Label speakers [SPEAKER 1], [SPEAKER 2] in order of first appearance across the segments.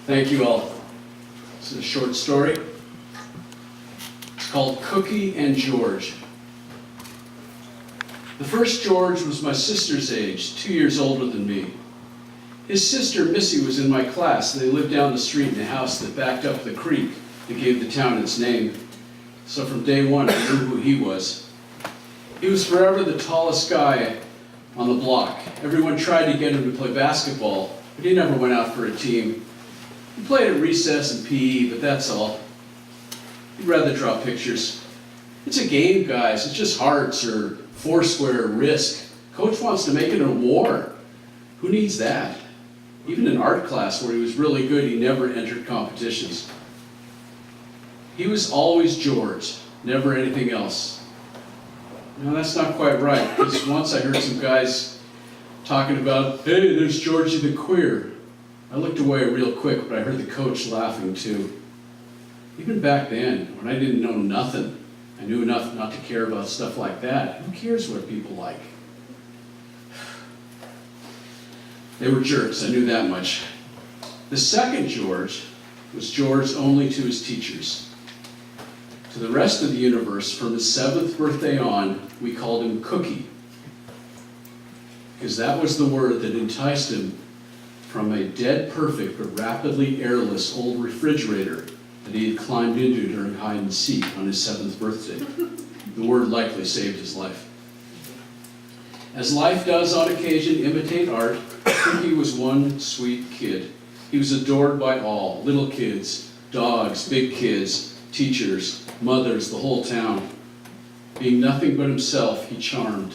[SPEAKER 1] Thank you all. This is a short story. It's called Cookie and George. The first George was my sister's age, 2 years older than me. His sister Missy was in my class. They lived down the street in a house that backed up the creek that gave the town its name. So from day one, I knew who he was. He was forever the tallest guy on the block. Everyone tried to get him to play basketball, but he never went out for a team. He played at recess and PE, but that's all. He'd rather draw pictures. It's a game, guys. It's just hearts or foursquare or risk. Coach wants to make it a war. Who needs that? Even in art class where he was really good, he never entered competitions. He was always George, never anything else. No, that's not quite right, because once I heard some guys talking about, hey, there's Georgie the queer. I looked away real quick, but I heard the coach laughing too. Even back then, when I didn't know nothing, I knew enough not to care about stuff like that. Who cares what people like? They were jerks, I knew that much. The second George was George only to his teachers. To the rest of the universe, from his 7th birthday on, we called him Cookie, because that was the word that enticed him from a dead perfect but rapidly airless old refrigerator that he had climbed into during hide and seek on his 7th birthday. The word likely saved his life. As life does on occasion imitate art, Cookie was one sweet kid. He was adored by all, little kids, dogs, big kids, teachers, mothers, the whole town. Being nothing but himself, he charmed.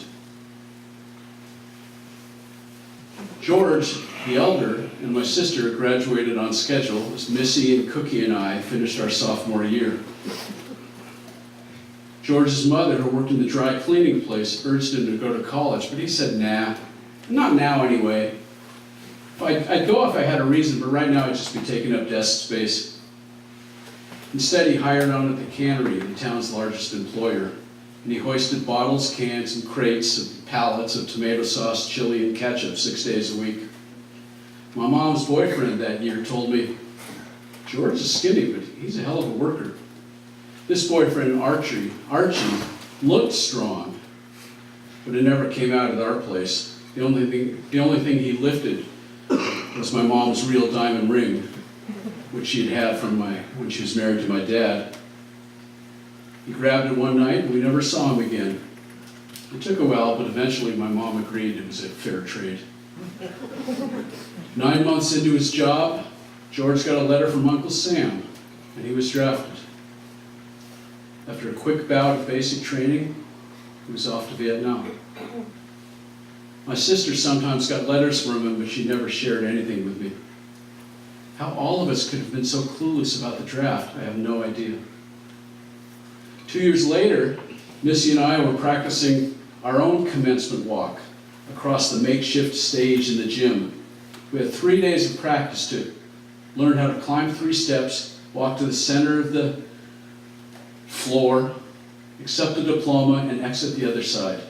[SPEAKER 1] George, the elder, and my sister graduated on schedule as Missy and Cookie and I finished our sophomore year. George's mother, who worked in the dry cleaning place, urged him to go to college, but he said, nah, not now anyway. I'd go if I had a reason, but right now I'd just be taking up desk space. Instead, he hired on at the cannery, the town's largest employer, and he hoisted bottles, cans, and crates and pallets of tomato sauce, chili, and ketchup 6 days a week. My mom's boyfriend that year told me, George is skinny, but he's a hell of a worker. This boyfriend, Archie, looked strong, but it never came out at our place. The only thing he lifted was my mom's real diamond ring, which she'd had from when she was married to my dad. He grabbed it one night and we never saw him again. It took a while, but eventually my mom agreed it was a fair trade. 9 months into his job, George got a letter from Uncle Sam, and he was drafted. After a quick bout of basic training, he was off to Vietnam. My sister sometimes got letters from him, but she never shared anything with me. How all of us could have been so clueless about the draft, I have no idea. 2 years later, Missy and I were practicing our own commencement walk across the makeshift stage in the gym. We had 3 days of practice to learn how to climb 3 steps, walk to the center of the floor, accept a diploma, and exit the other side.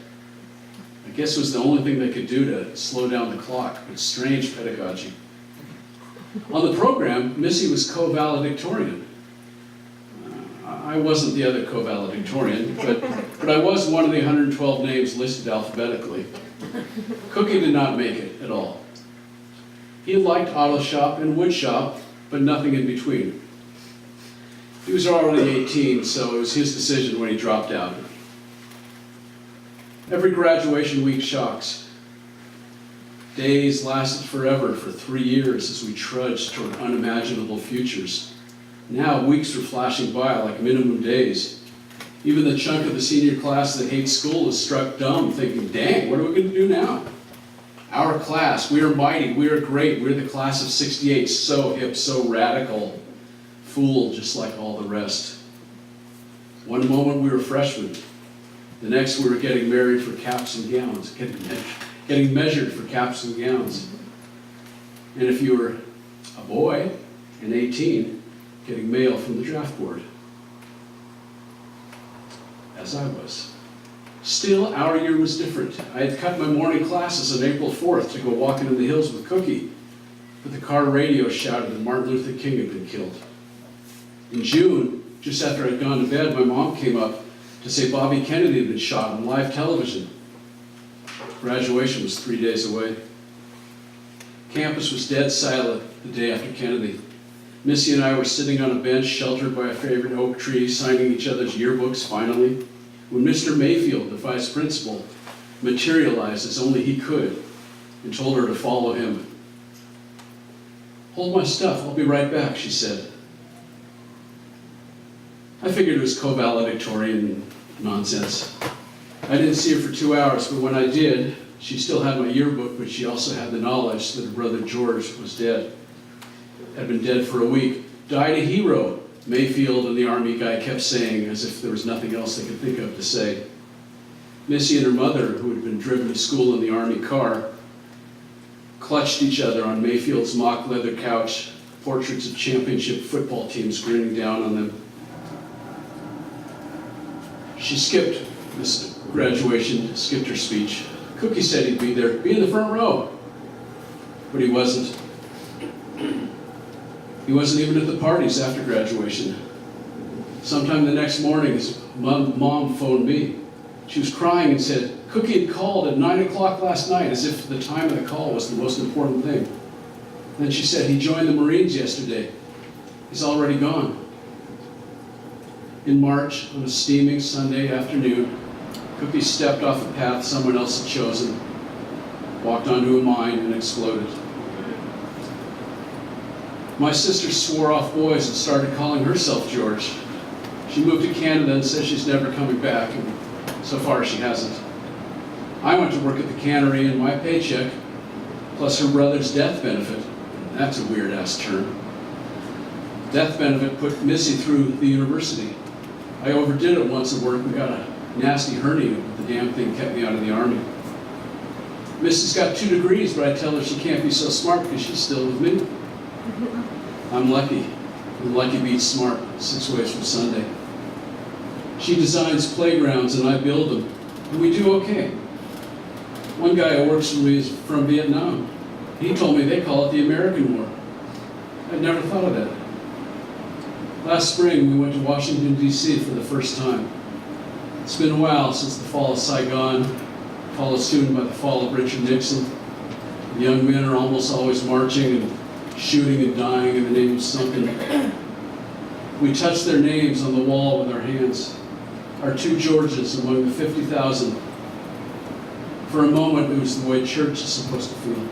[SPEAKER 1] I guess it was the only thing they could do to slow down the clock, but strange pedagogy. On the program, Missy was co-valedictorian. I wasn't the other co-valedictorian, but I was one of the 112 names listed alphabetically. Cookie did not make it at all. He liked auto shop and wood shop, but nothing in between. He was already 18, so it was his decision when he dropped out. Every graduation week shocks. Days lasted forever for 3 years as we trudged toward unimaginable futures. Now weeks were flashing by like minimum days. Even the chunk of the senior class that hates school is struck dumb, thinking, dang, what are we going to do now? Our class, we are mighty, we are great, we're the class of '68, so hip, so radical, fool just like all the rest. One moment we were freshmen, the next we were getting married for caps and gowns, getting measured for caps and gowns. And if you were a boy and 18, getting mail from the draft board, as I was. Still, our year was different. I had cut my morning classes on April 4th to go walking in the hills with Cookie. but the car radio shouted that Martin Luther King had been killed. In June, just after I'd gone to bed, my mom came up to say Bobby Kennedy had been shot on live television. Graduation was 3 days away. Campus was dead silent the day after Kennedy. Missy and I were sitting on a bench sheltered by a favorite oak tree, signing each other's yearbooks finally, when Mr. Mayfield, the vice principal, materialized as only he could and told her to follow him. "Hold my stuff, I'll be right back," she said. I figured it was co-valedictorian nonsense. I didn't see her for 2 hours, but when I did, she still had my yearbook, but she also had the knowledge that her brother George was dead. Had been dead for a week. Died a hero, Mayfield and the Army guy kept saying, as if there was nothing else they could think of to say. Missy and her mother, who had been driven to school in the Army car, clutched each other on Mayfield's mock leather couch, portraits of championship football teams grinning down on them. She skipped this graduation, skipped her speech. Cookie said he'd be there, be in the front row. But he wasn't. He wasn't even at the parties after graduation. Sometime the next morning, his mom phoned me. She was crying and said, Cookie had called at 9 o'clock last night, as if the time of the call was the most important thing. And then she said, he joined the Marines yesterday. He's already gone. In March, on a steaming Sunday afternoon, Cookie stepped off a path someone else had chosen, walked onto a mine, and exploded. My sister swore off boys and started calling herself George. She moved to Canada and says she's never coming back, and so far she hasn't. I went to work at the cannery, and my paycheck, plus her brother's death benefit, that's a weird-ass term. Death benefit put Missy through the university. I overdid it once at work and got a nasty hernia, but the damn thing kept me out of the Army. Missy's got 2 degrees, but I tell her she can't be so smart because she's still with me. I'm lucky. And lucky beats smart 6 ways from Sunday. She designs playgrounds and I build them, and we do okay. One guy who works for me is from Vietnam. He told me they call it the American War. I'd never thought of that. Last spring, we went to Washington, D.C. for the first time. It's been a while since the fall of Saigon, followed soon by the fall of Richard Nixon. The young men are almost always marching and shooting and dying in the name of something. We touched their names on the wall with our hands, our 2 Georges among the 50,000. For a moment, it was the way church is supposed to feel.